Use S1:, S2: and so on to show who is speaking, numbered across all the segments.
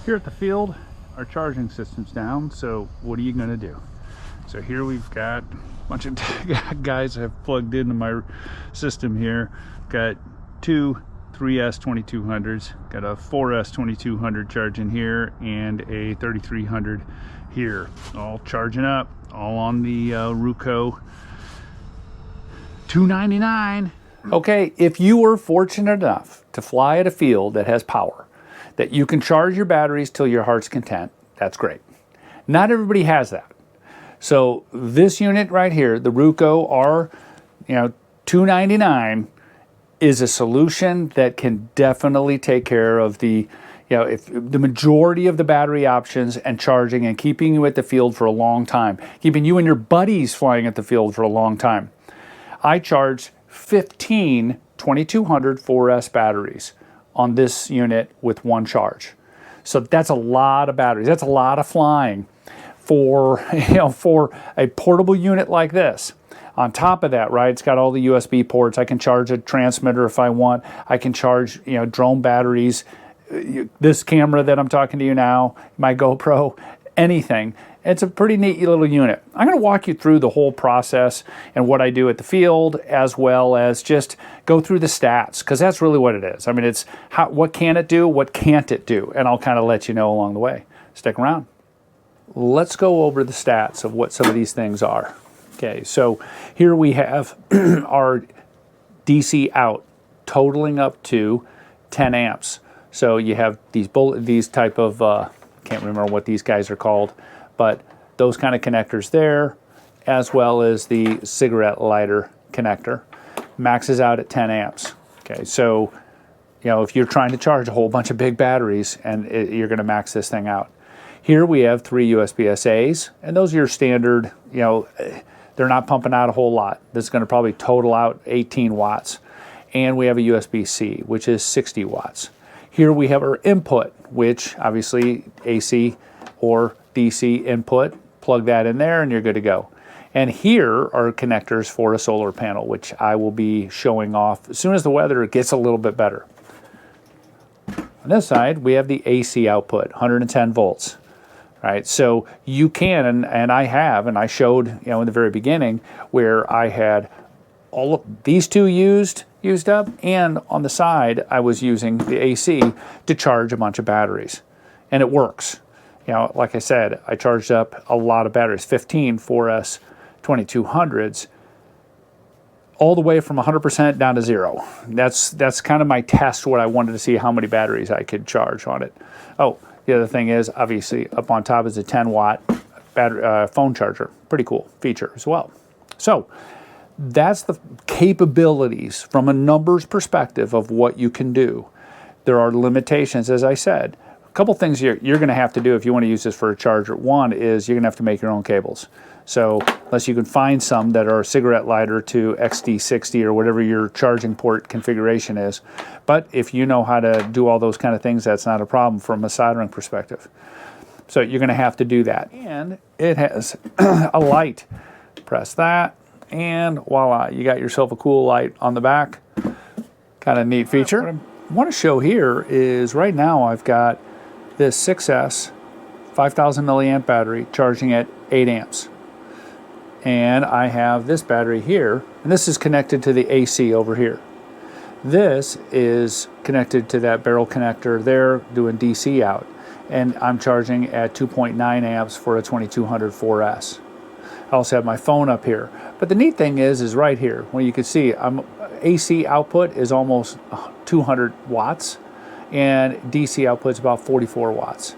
S1: Here at the field, our charging system's down, so what are you gonna do? So here we've got a bunch of guys have plugged into my system here. Got two 3S 2200s, got a 4S 2200 charging here, and a 3300 here, all charging up, all on the Ruko 299.
S2: Okay, if you were fortunate enough to fly at a field that has power, that you can charge your batteries till your heart's content, that's great. Not everybody has that. So this unit right here, the Ruko R, 299, is a solution that can definitely take care of the, if the majority of the battery options and charging and keeping you at the field for a long time, keeping you and your buddies flying at the field for a long time. I charged 15 2200 4S batteries on this unit with one charge. So that's a lot of batteries. That's a lot of flying for, for a portable unit like this. On top of that, right, it's got all the USB ports. I can charge a transmitter if I want. I can charge, drone batteries, this camera that I'm talking to you now, my GoPro, anything. It's a pretty neat little unit. I'm going to walk you through the whole process and what I do at the field, as well as just go through the stats, because that's really what it is. I mean, it's what can it do, what can't it do, and I'll kind of let you know along the way. Stick around. Let's go over the stats of what some of these things are. Okay, so here we have our DC out totaling up to 10 amps. So you have these type of, can't remember what these guys are called, but those kind of connectors there, as well as the cigarette lighter connector, maxes out at 10 amps. Okay, so if you're trying to charge a whole bunch of big batteries, and you're going to max this thing out. Here we have 3 USB-SAs, and those are your standard, they're not pumping out a whole lot. This is going to probably total out 18 watts. And we have a USB-C, which is 60 watts. Here we have our input, which obviously AC or DC input. Plug that in there and you're good to go. And here are connectors for a solar panel, which I will be showing off as soon as the weather gets a little bit better. On this side, we have the AC output, 110 volts. Right, so you can, and I have, and I showed, in the very beginning, where I had all of these two used up, and on the side I was using the AC to charge a bunch of batteries, and it works. Like I said, I charged up a lot of batteries, 15 4S 2200s, all the way from 100% down to 0. That's kind of my test, what I wanted to see how many batteries I could charge on it. Oh. The other thing is, obviously, up on top is a 10-watt battery, phone charger. Pretty cool feature as well. So that's the capabilities from a numbers perspective of what you can do. There are limitations, as I said. A couple things you're going to have to do if you want to use this for a charger. One is you're going to have to make your own cables. So unless you can find some that are cigarette lighter to XD60 or whatever your charging port configuration is. But if you know how to do all those kind of things, that's not a problem from a soldering perspective. So you're going to have to do that. And it has a light. Press that, and voila, you got yourself a cool light on the back. Kind of neat feature. What I want to show here is right now I've got this 6S 5,000 milliamp battery charging at 8 amps. And I have this battery here, and this is connected to the AC over here. This is connected to that barrel connector there, doing DC out. And I'm charging at 2.9 amps for a 2200 4S. I also have my phone up here. But the neat thing is right here, where you can see AC output is almost 200 watts, and DC output is about 44 watts.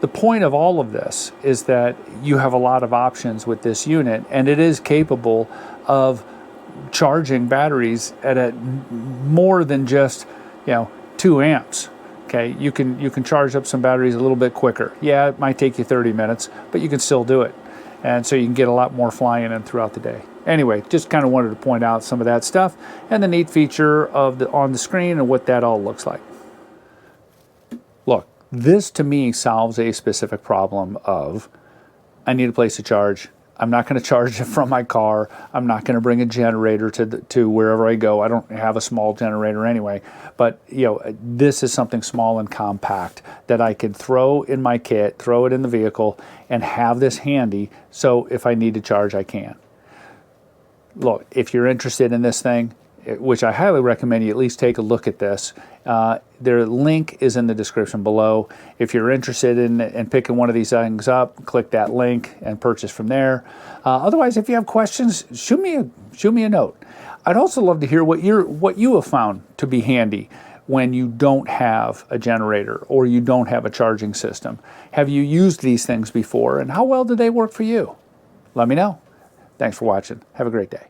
S2: The point of all of this is that you have a lot of options with this unit, and it is capable of charging batteries at a more than just 2 amps. Okay, you can charge up some batteries a little bit quicker. Yeah, it might take you 30 minutes, but you can still do it, and so you can get a lot more flying in throughout the day. Anyway, just kind of wanted to point out some of that stuff and the neat feature of on the screen and what that all looks like. Look. This, to me, solves a specific problem of I need a place to charge. I'm not going to charge it from my car. I'm not going to bring a generator to wherever I go. I don't have a small generator anyway. But this is something small and compact that I can throw in my kit, throw it in the vehicle, and have this handy. So if I need to charge, I can. Look, if you're interested in this thing, which I highly recommend you at least take a look at this. Their link is in the description below. If you're interested in picking one of these things up, click that link and purchase from there. Otherwise, if you have questions, shoot me a note. I'd also love to hear what you have found to be handy when you don't have a generator or you don't have a charging system. Have you used these things before, and how well do they work for you? Let me know. Thanks for watching. Have a great day.